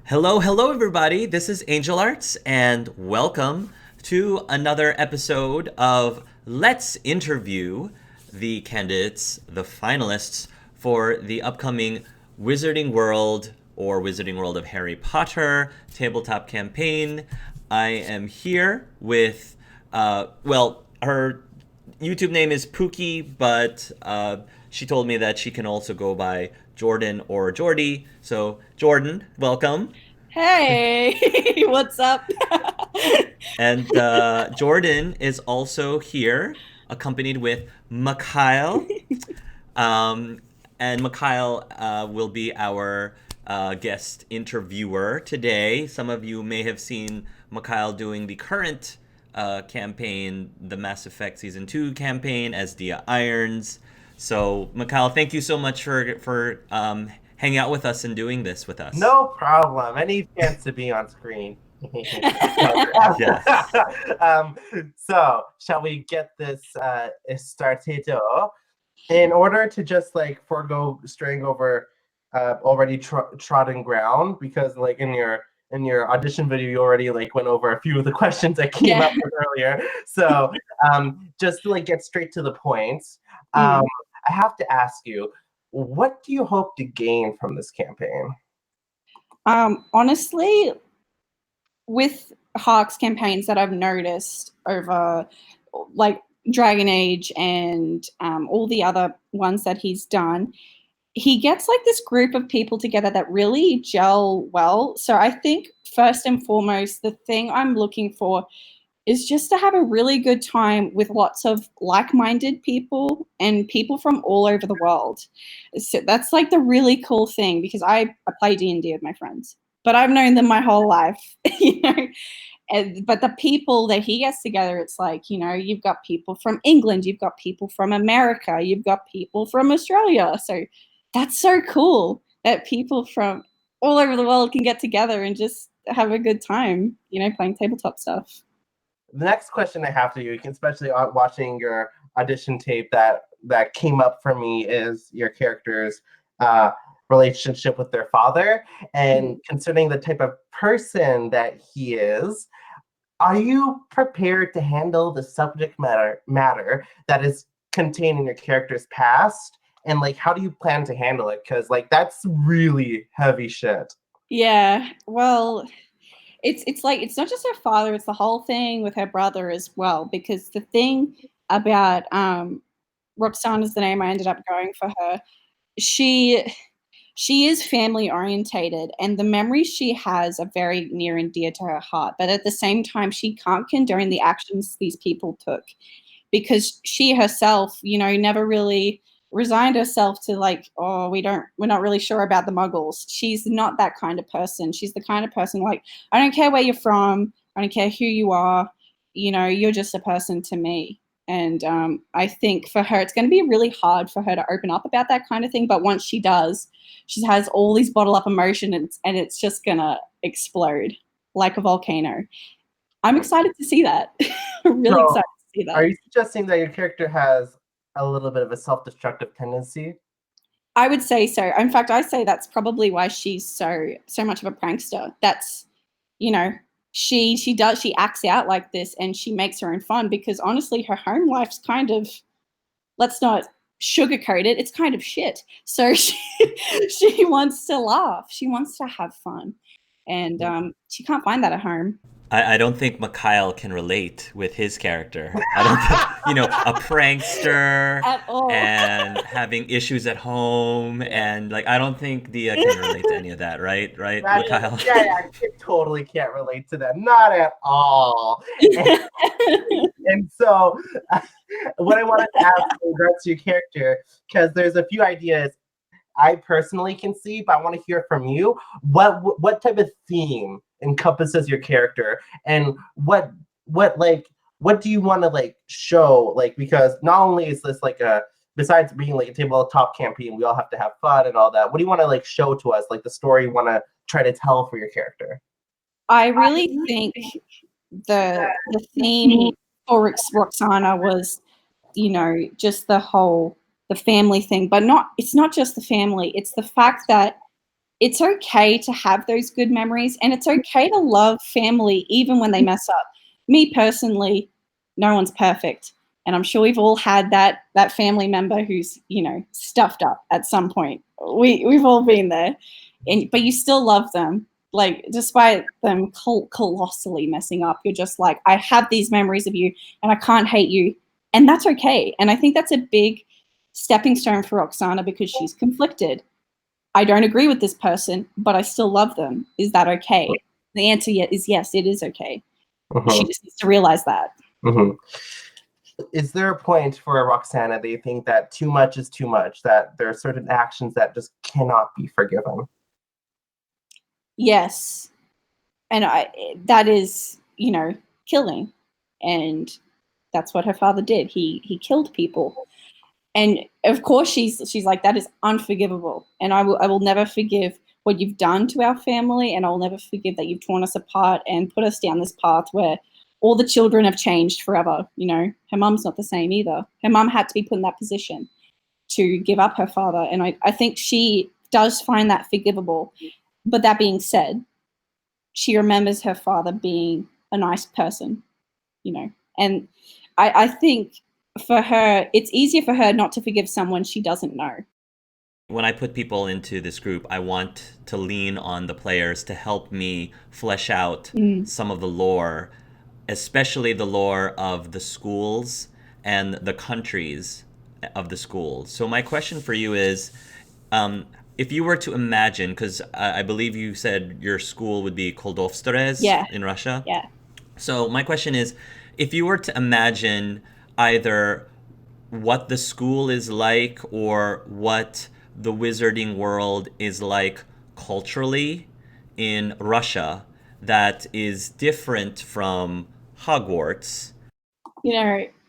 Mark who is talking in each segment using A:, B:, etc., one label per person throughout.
A: Hello, everybody. This is Angel Arts, and welcome to another episode of Let's Interview the candidates, the finalists for the upcoming Wizarding World or Wizarding World of Harry Potter tabletop campaign. I am here with, her YouTube name is Pookey, but she told me that she can also go by Jordan or Jordy. So, Jordan, welcome.
B: Hey, what's up?
A: And Jordan is also here, accompanied with Mikhail. Um, and Mikhail will be our guest interviewer today. Some of you may have seen Mikhail doing the current campaign, the Mass Effect Season 2 campaign, as Dia Irons. So, Mikhail, thank you so much for hanging out with us and doing this with us.
C: No problem. Any chance to be on screen.
A: Yes.
C: um, so, shall we get this started? In order to just like forego straying over already trodden ground, because like in your audition video, you already like went over a few of the questions I came
B: Yeah.
C: up with earlier. So, just to like get straight to the point,
B: Mm.
C: I have to ask you, what do you hope to gain from this campaign?
B: Honestly, with Hark's campaigns that I've noticed over like Dragon Age and all the other ones that he's done, he gets like this group of people together that really gel well. So I think first and foremost, the thing I'm looking for is just to have a really good time with lots of like-minded people and people from all over the world. So that's like the really cool thing because I play D&D with my friends, but I've known them my whole life, you know. But the people that he gets together, it's like, you know, you've got people from England, you've got people from America, you've got people from Australia. So that's so cool that people from all over the world can get together and just have a good time, you know, playing tabletop stuff.
C: The next question I have for you, especially on watching your audition tape, that came up for me is your character's uh, relationship with their father, and considering the type of person that he is, are you prepared to handle the subject matter that is contained in your character's past? And like, how do you plan to handle it? Because like that's really heavy shit.
B: Yeah, well, it's like it's not just her father; it's the whole thing with her brother as well. Because the thing about Roksanna is the name I ended up going for her. She she is family orientated, and the memories she has are very near and dear to her heart. But at the same time, she can't condone the actions these people took because she herself, you know, never really resigned herself to like, oh, we're not really sure about the muggles. She's not that kind of person. She's the kind of person like, I don't care where you're from, I don't care who you are, you know, you're just a person to me. And I think for her it's going to be really hard for her to open up about that kind of thing, but once she does, she has all these bottled up emotions and it's just going to explode like a volcano. I'm excited to see that. Really
C: So,
B: excited to see
C: are
B: that.
C: you suggesting that your character has a little bit of a self-destructive tendency?
B: I would say so. In fact, I say that's probably why she's so much of a prankster. That's, you know, she acts out like this and she makes her own fun because honestly her home life's kind of, let's not sugarcoat it, it's kind of shit. So she wants to laugh. She wants to have fun. And she can't find that at home.
A: I don't think Mikhail can relate with his character. I don't think, a prankster
B: At all.
A: and having issues at home, and like, I don't think Dia can relate to any of that, right? Right,
C: That,
A: Mikhail?
C: yeah, I totally can't relate to that. Not at all. And so, what I wanted to ask in regards to your character, because there's a few ideas I personally can see, but I want to hear from you. What type of theme encompasses your character, and what do you want to like show? Like, because not only is this like a, besides being like a tabletop campaign, we all have to have fun and all that. What do you want to like show to us? Like the story you want to try to tell for your character?
B: I really think the theme for Roxana was, you know, just the family thing, but not it's not just the family, it's the fact that it's okay to have those good memories, and it's okay to love family even when they mess up. Me personally, no one's perfect, and I'm sure we've all had that family member who's, stuffed up at some point. We've all been there, but you still love them. Like, despite them colossally messing up, you're just like, I have these memories of you, and I can't hate you, and that's okay. And I think that's a big stepping stone for Roksanna, because she's conflicted. I don't agree with this person, but I still love them. Is that okay? The answer is yes, it is okay. She just needs to realize that.
C: Is there a point for Roksanna that you think that too much is too much, that there are certain actions that just cannot be forgiven?
B: Yes. And that is, killing. And that's what her father did. He killed people. And of course she's like, that is unforgivable. And I will never forgive what you've done to our family, and I'll never forgive that you've torn us apart and put us down this path where all the children have changed forever. Her mum's not the same either. Her mum had to be put in that position to give up her father. And I think she does find that forgivable. But that being said, she remembers her father being a nice person, and I think for her, it's easier for her not to forgive someone she doesn't know.
A: When I put people into this group, I want to lean on the players to help me flesh out some of the lore, especially the lore of the schools and the countries of the schools. So my question for you is, if you were to imagine, because I believe you said your school would be Koldovsteres in Russia.
B: Yeah.
A: So my question is, if you were to imagine either what the school is like or what the wizarding world is like culturally in Russia that is different from Hogwarts.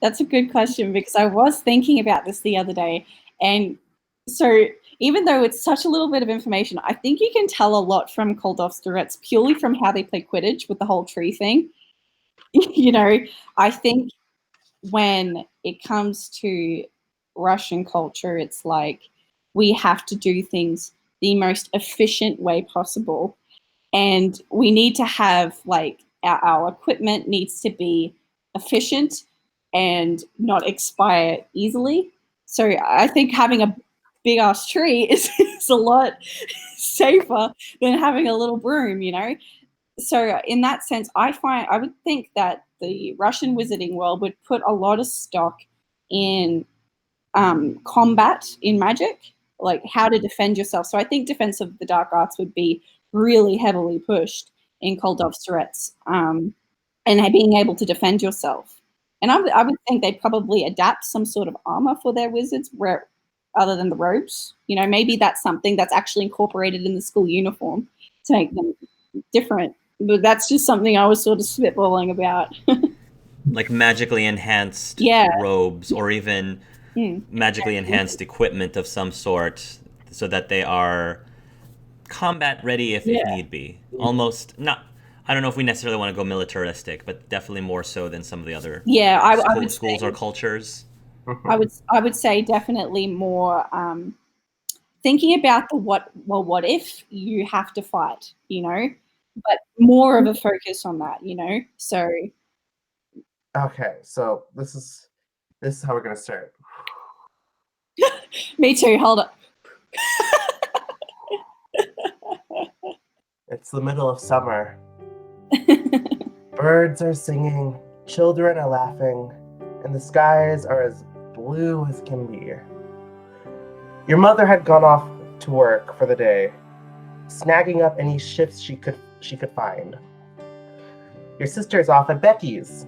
B: That's a good question, because I was thinking about this the other day. And so even though it's such a little bit of information, I think you can tell a lot from Koldovsteres purely from how they play Quidditch with the whole tree thing. I think when it comes to Russian culture, it's like we have to do things the most efficient way possible. And we need to have, like, our equipment needs to be efficient and not expire easily. So I think having a big ass tree is a lot safer than having a little broom, So in that sense, I would think that the Russian wizarding world would put a lot of stock in combat in magic, like how to defend yourself. So I think defense of the dark arts would be really heavily pushed in Koldovsteres, and being able to defend yourself. And I would think they'd probably adapt some sort of armor for their wizards, other than the robes. Maybe that's something that's actually incorporated in the school uniform to make them different. But that's just something I was sort of spitballing about.
A: Like magically enhanced robes, or even magically enhanced equipment of some sort, so that they are combat ready if need be. Almost not. I don't know if we necessarily want to go militaristic, but definitely more so than some of the other
B: I would
A: schools
B: say,
A: or cultures.
B: I would say definitely more thinking about the what if you have to fight, but more of a focus on that, So
C: Okay, so this is how we're gonna start.
B: Me too. Hold up.
C: It's the middle of summer. Birds are singing, children are laughing, and the skies are as blue as can be. Your mother had gone off to work for the day, snagging up any shifts she could find. Your sister is off at Becky's,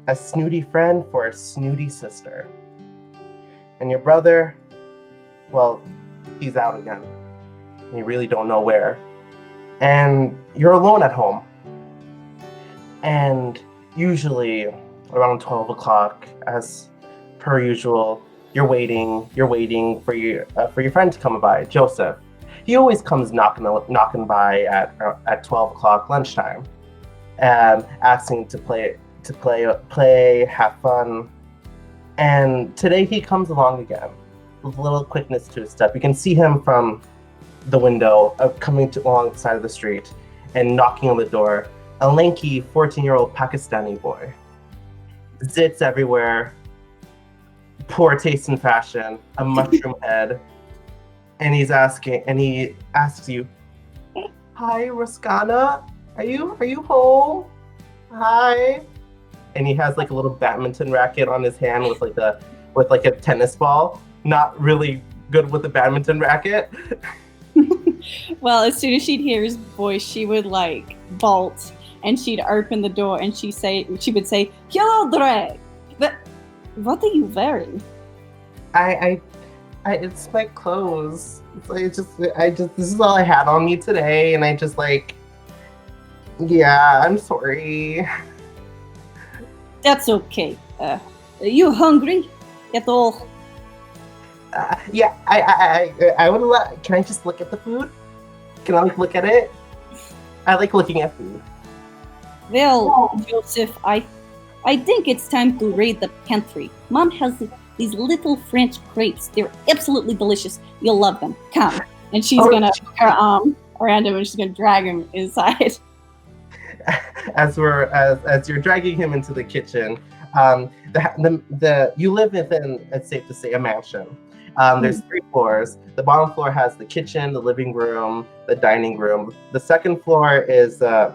C: a snooty friend for a snooty sister. And your brother, well, he's out again. You really don't know where. And you're alone at home. And usually around 12 o'clock, as per usual, you're waiting for your friend to come by, Joseph. He always comes knocking by at 12 o'clock lunchtime, asking to play, have fun. And today he comes along again with a little quickness to his step. You can see him from the window, coming along the side of the street, and knocking on the door. A lanky 14-year-old Pakistani boy. Zits everywhere, poor taste in fashion, a mushroom head, and he asks you, "Hi, Roksanna, are you home? Hi." And he has like a little badminton racket on his hand with like a tennis ball. Not really good with the badminton racket.
B: Well, as soon as she'd hear his voice, she would like bolt and she'd open the door and she would say, "Hello, Drake. What are you wearing?"
C: It's my clothes. This is all I had on me today, and yeah, I'm sorry.
B: That's okay. Are you hungry at all?
C: Yeah, I would love. Can I just look at the food? Can I look at it? I like looking at food.
B: Well, Joseph, I think it's time to raid the pantry. Mom has these little French crepes. They're absolutely delicious. You'll love them. Come. And she's gonna put her arm around him and she's gonna drag him inside.
C: As you're dragging him into the kitchen, you live within, it's safe to say, a mansion. There's 3 floors. The bottom floor has the kitchen, the living room, the dining room. The second floor is the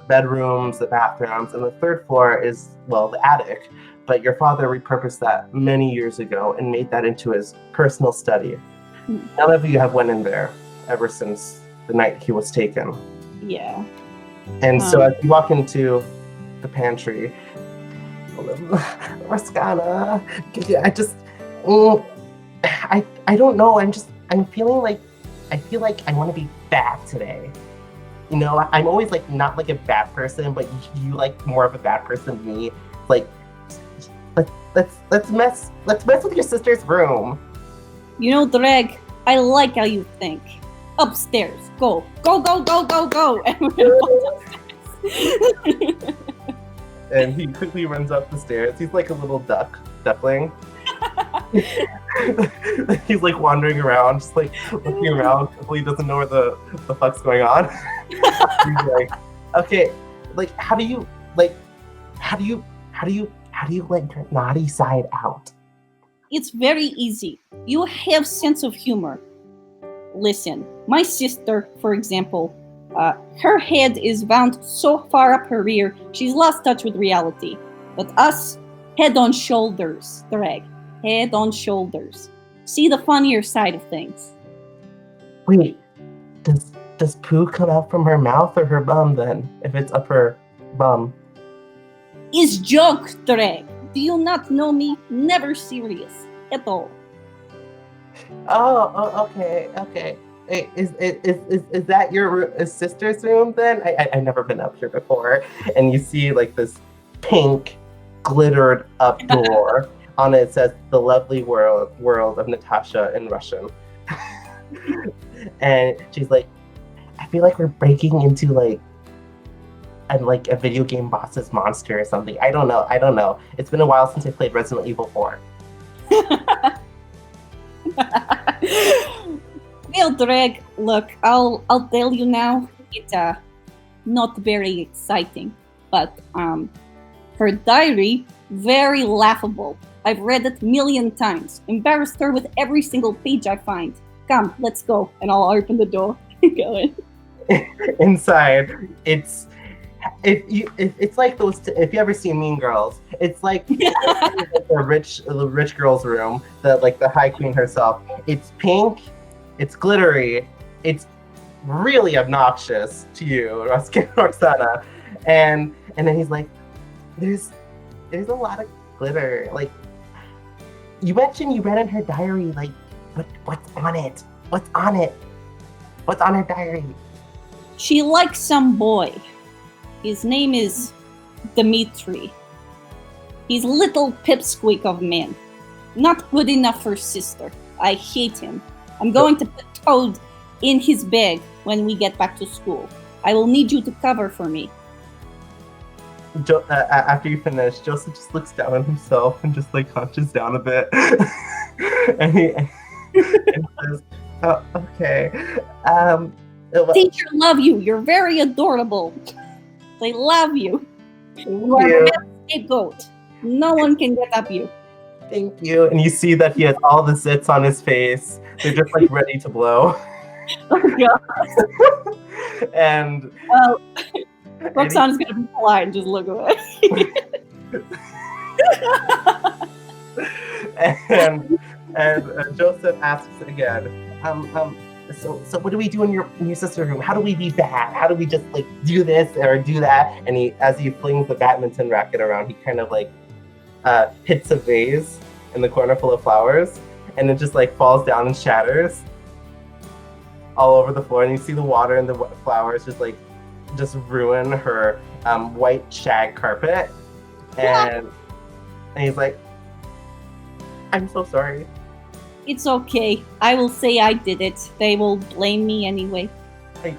C: bedrooms, the bathrooms, and the third floor is, well, the attic. But your father repurposed that many years ago and made that into his personal study. None of you have went in there ever since the night he was taken.
B: Yeah.
C: And so as you walk into the pantry, Roksanna, I don't know. I feel like I want to be bad today. You know, I'm always like not like a bad person, but you like more of a bad person than me. Like, let's mess with your sister's room.
B: You know, Dreg, I like how you think. Upstairs. Go. And we're gonna go upstairs.
C: And he quickly runs up the stairs. He's like a little duckling. He's like wandering around, just like looking around. He doesn't know where the fuck's going on. He's like, okay, like how do you let your naughty side out?
B: It's very easy. You have sense of humor. Listen, my sister, for example, her head is wound so far up her rear, she's lost touch with reality. But us, head on shoulders, Dreg. Head on shoulders. See the funnier side of things.
C: Wait, does poo come out from her mouth or her bum then? If it's up her bum.
B: Is joke, Dreg. Do you not know me? Never serious at all.
C: Oh, okay. Hey, is that your sister's room then? I've never been up here before. And you see like this pink glittered up door. On it says "The Lovely World of Natasha" in Russian. And she's like, I feel like we're breaking into like a video game boss's monster or something. I don't know. It's been a while since I played Resident Evil 4.
B: Well, Dreg, look, I'll tell you now. It's not very exciting, but her diary, very laughable. I've read it 1,000,000 times. Embarrassed her with every single page I find. Come, let's go, and I'll open the door. Go in.
C: Inside, it's like those. If you ever seen Mean Girls, it's like the rich girl's room, the High Queen herself. It's pink, it's glittery, it's really obnoxious to you, Roksanna. And then he's like, there's a lot of glitter. Like, you mentioned you read in her diary. Like, what's on it? What's on it? What's on her diary?
B: She likes some boy. His name is Dmitri. He's little pipsqueak of man. Not good enough for sister. I hate him. I'm going to put Toad in his bag when we get back to school. I will need you to cover for me.
C: After you finish, Joseph just looks down on himself and just like hunches down a bit. and he says, Oh, okay. Well,
B: Teacher love you. You're very adorable. They love you.
C: thank
B: You are the
C: you.
B: best scapegoat. No one can get up you.
C: Thank you. And you see that he has all the zits on his face. They're just like ready to blow.
B: Oh god.
C: And
B: Well,
C: and,
B: Roksanna's gonna be polite and just look away.
C: and Joseph asks again, so what do we do in your sister's room? How do we be bad? How do we just like do this or do that? And as he flings the badminton racket around, he kind of like hits a vase in the corner full of flowers, and it just like falls down and shatters all over the floor. And you see the water and the flowers just ruin her white shag carpet. And he's like, I'm so sorry.
B: It's okay. I will say I did it. They will blame me anyway.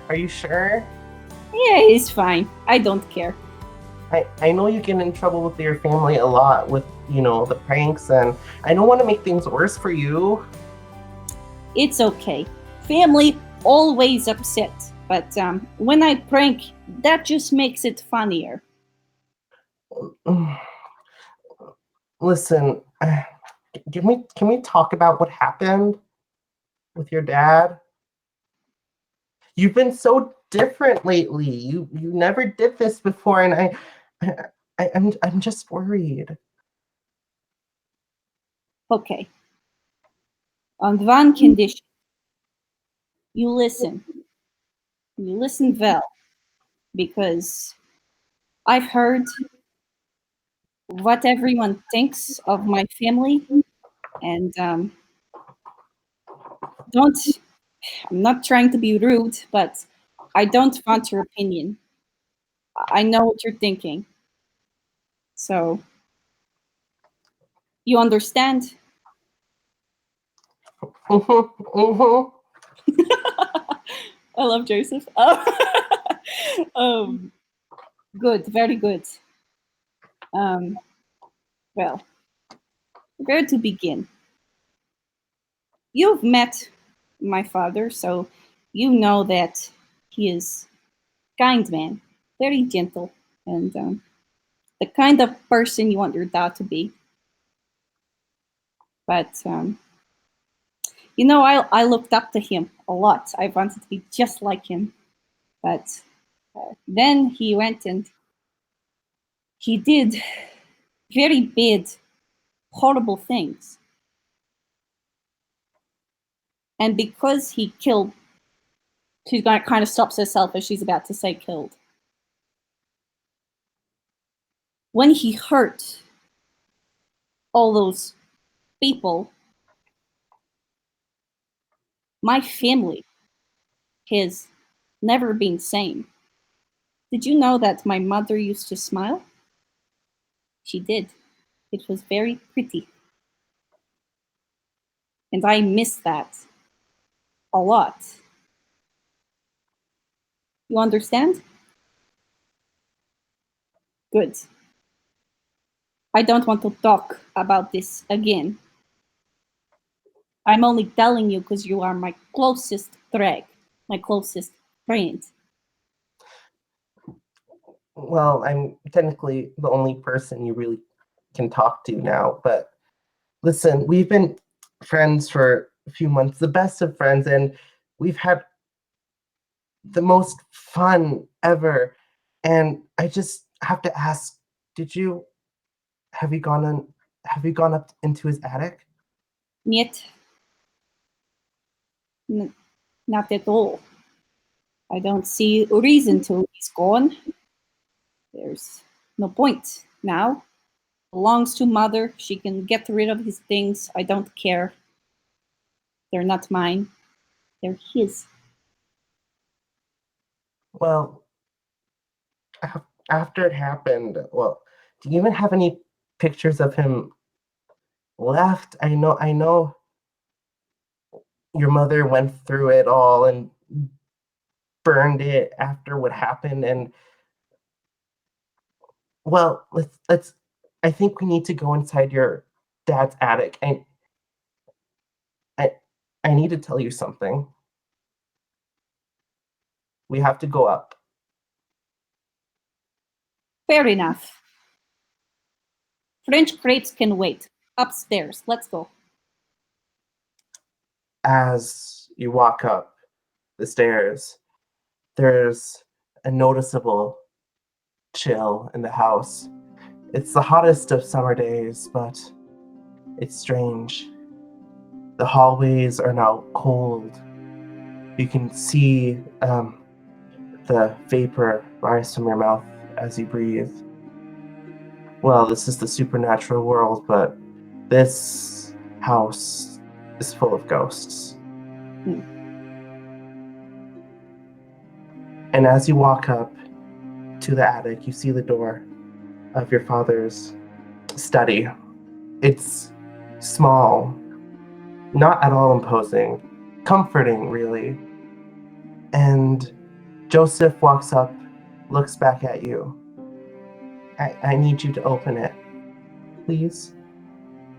C: Are you sure?
B: Yeah, it's fine. I don't care.
C: I know you get in trouble with your family a lot with, the pranks, and I don't want to make things worse for you.
B: It's okay. Family always upset, but when I prank, that just makes it funnier.
C: Listen, can we talk about what happened with your dad? You've been so different lately. You never did this before, and I'm just worried.
B: Okay. On one condition. You listen. You listen well. Because I've heard what everyone thinks of my family, and don't. I'm not trying to be rude, but I don't want your opinion. I know what you're thinking. So, you understand? I love Joseph. um, good, very good. Um, well, where to begin? You've met my father, so you know that he is kind man, very gentle, and the kind of person you want your dad to be. But I looked up to him a lot. I wanted to be just like him. But then he went and he did very bad, horrible things. And because he killed, she's going to kind of stops herself as she's about to say killed. When he hurt all those people, my family has never been same. Did you know that my mother used to smile? She did. It was very pretty. And I miss that a lot. You understand? Good. I don't want to talk about this again. I'm only telling you because you are my closest drag, my closest friend.
C: Well, I'm technically the only person you really can talk to now, but listen, we've been friends for a few months, the best of friends, and we've had the most fun ever. And I just have to ask, did you have you gone on have you gone up into his attic?
B: Yet, not at all. I don't see a reason to. He's gone. There's no point now. Belongs to mother. She can get rid of his things. I don't care. They're not mine. They're his.
C: Well, after it happened, well, do you even have any pictures of him left? I know your mother went through it all and burned it after what happened, and well, let's I think we need to go inside your dad's attic. I I need to tell you something. We have to go up.
B: Fair enough. French crepes can wait. Upstairs. Let's go.
C: As you walk up the stairs, there's a noticeable chill in the house. It's the hottest of summer days, but it's strange. The hallways are now cold. You can see the vapor rise from your mouth as you breathe. Well, this is the supernatural world, but this house is full of ghosts. And as you walk up to the attic, you see the door of your father's study. It's small, not at all imposing, comforting, really. And Joseph walks up, looks back at you. I need you to open it, please.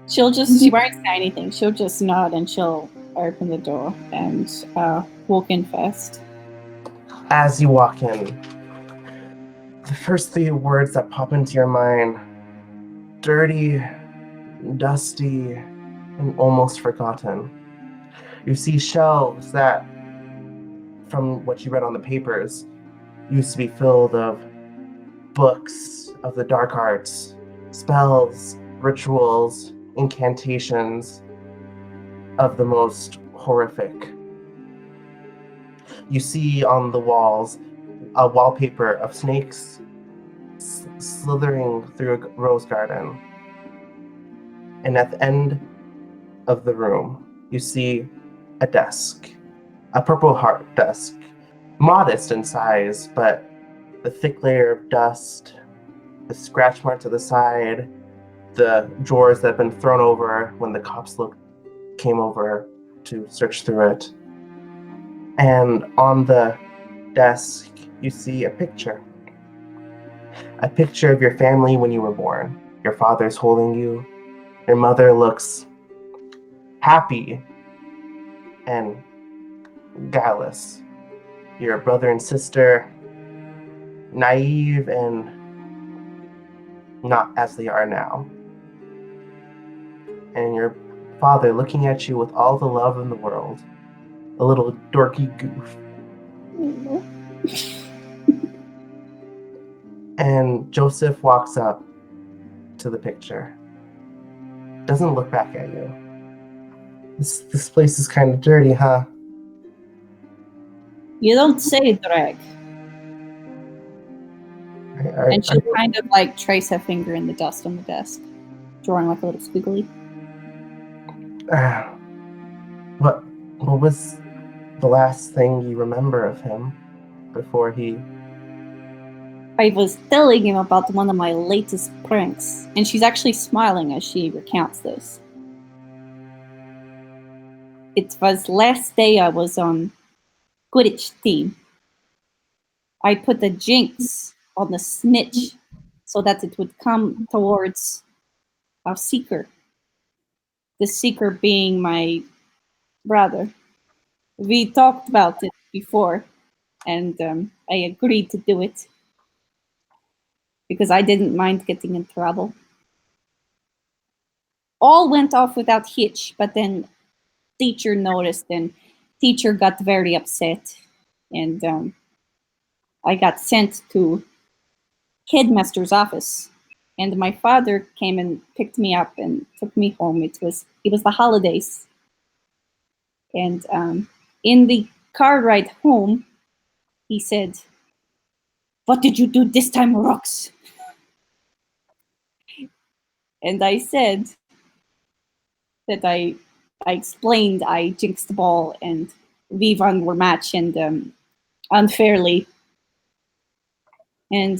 B: She won't say anything. She'll just nod and she'll open the door and walk in first.
C: As you walk in, the first three words that pop into your mind: dirty, dusty, and almost forgotten. You see shelves that, from what you read on the papers, used to be filled of books of the dark arts, spells, rituals, incantations of the most horrific. You see on the walls a wallpaper of snakes slithering through a rose garden. And at the end of the room, you see a desk, a Purple Heart desk, modest in size, but the thick layer of dust, the scratch marks to the side, the drawers that have been thrown over when the cops came over to search through it. And on the desk, you see a picture of your family when you were born. Your father's holding you. Your mother looks happy and guileless. Your brother and sister, naive and not as they are now. And your father looking at you with all the love in the world. A little dorky goof. And Joseph walks up to the picture. Doesn't look back at you. This place is kind of dirty, huh?
B: You don't say, Drag. And she'll kind of like trace her finger in the dust on the desk, drawing like a little squiggly.
C: What was the last thing you remember of him before he...
B: I was telling him about one of my latest pranks, and she's actually smiling as she recounts this. It was last day I was on Quidditch team. I put a jinx on the snitch so that it would come towards our seeker. The seeker being my brother. We talked about it before, and I agreed to do it because I didn't mind getting in trouble. All went off without hitch, but then teacher noticed and teacher got very upset, and I got sent to headmaster's office, and my father came and picked me up and took me home. It was the holidays, and in the car ride home, he said, "What did you do this time, Rox?" And I said that I explained I jinxed the ball and we won our match and unfairly. And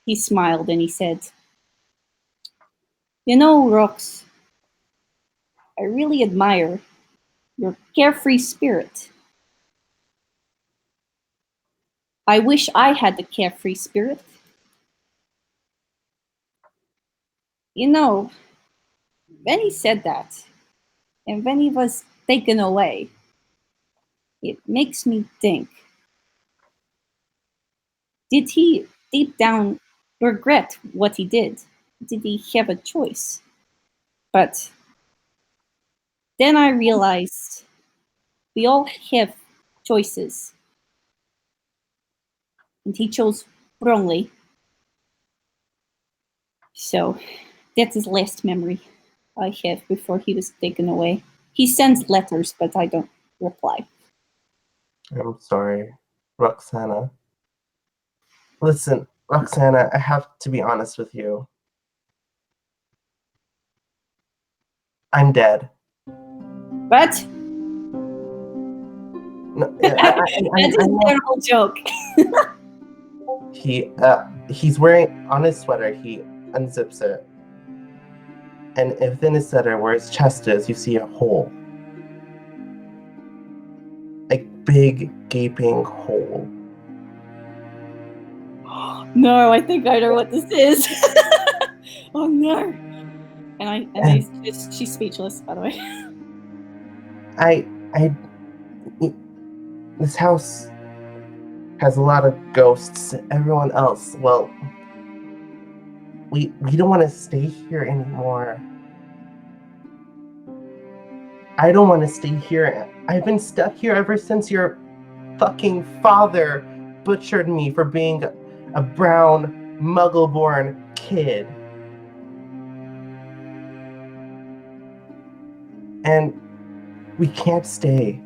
B: he smiled and he said, "You know, Rox, I really admire your carefree spirit. I wish I had the carefree spirit. You know," when he said that, and when he was taken away, it makes me think, did he deep down regret what he did? Did he have a choice? But then I realized we all have choices, and he chose wrongly. So that's his last memory I have before he was taken away. He sends letters, but I don't reply.
C: I'm sorry, Roksanna. Listen, Roksanna, I have to be honest with you. I'm dead.
B: But
C: No,
B: that is a terrible joke.
C: He's wearing on his sweater. He unzips it, and within his sweater, where his chest is, you see a hole, a big gaping hole.
B: No, I think I know what this is. Oh no! She's speechless, by the way.
C: This house has a lot of ghosts. Everyone else, well, we don't want to stay here anymore. I don't want to stay here. I've been stuck here ever since your fucking father butchered me for being a brown, muggle-born kid. And we can't stay.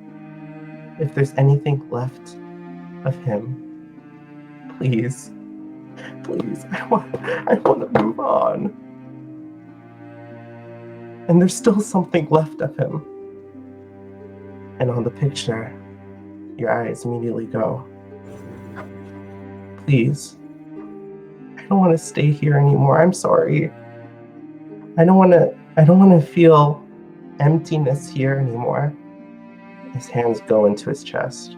C: If there's anything left of him, please, I want to move on. And there's still something left of him. And on the picture, your eyes immediately go. Please, I don't want to stay here anymore. I'm sorry. I don't want to feel emptiness here anymore. His hands go into his chest.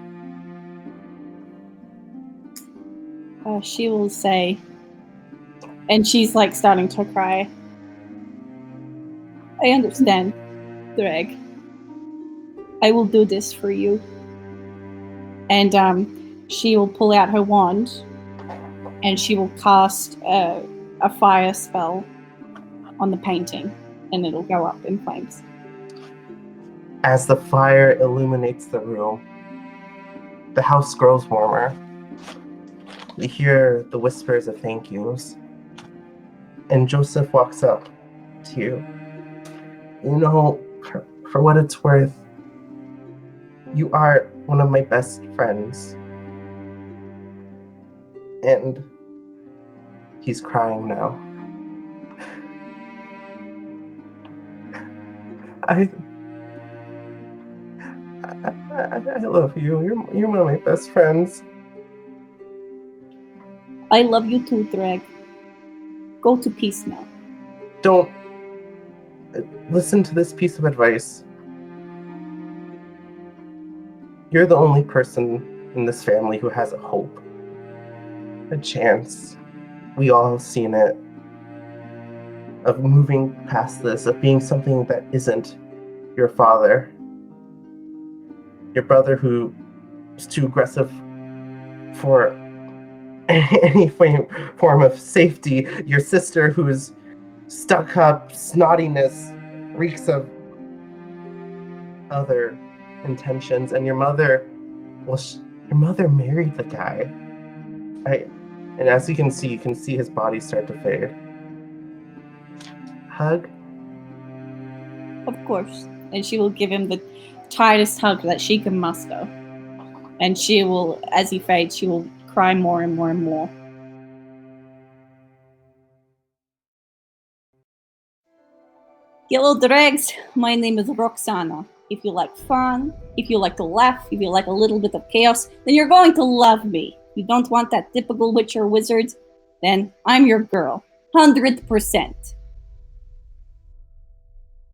B: She will say, and she's like starting to cry, I understand, Greg. I will do this for you. And she will pull out her wand and she will cast a fire spell on the painting, and it'll go up in flames.
C: As the fire illuminates the room, the house grows warmer. We hear the whispers of thank yous. And Joseph walks up to you. You know, for what it's worth, you are one of my best friends. And he's crying now. I love you. You're one of my best friends.
B: I love you too, Greg. Go to peace now.
C: Don't listen to this piece of advice. You're the only person in this family who has a hope, a chance. We all have seen it, of moving past this, of being something that isn't your father. Your brother who is too aggressive for any form of safety. Your sister who's stuck up snottiness, reeks of other intentions. And your mother, well, your mother married the guy. And as you can see his body start to fade. Hug?
B: Of course. And she will give him the tightest hug that she can muster. And she will, as he fades, she will cry more and more and more. Hello, Dregs. My name is Roksanna. If you like fun, if you like to laugh, if you like a little bit of chaos, then you're going to love me. If you don't want that typical Witcher wizard, then I'm your girl. 100%.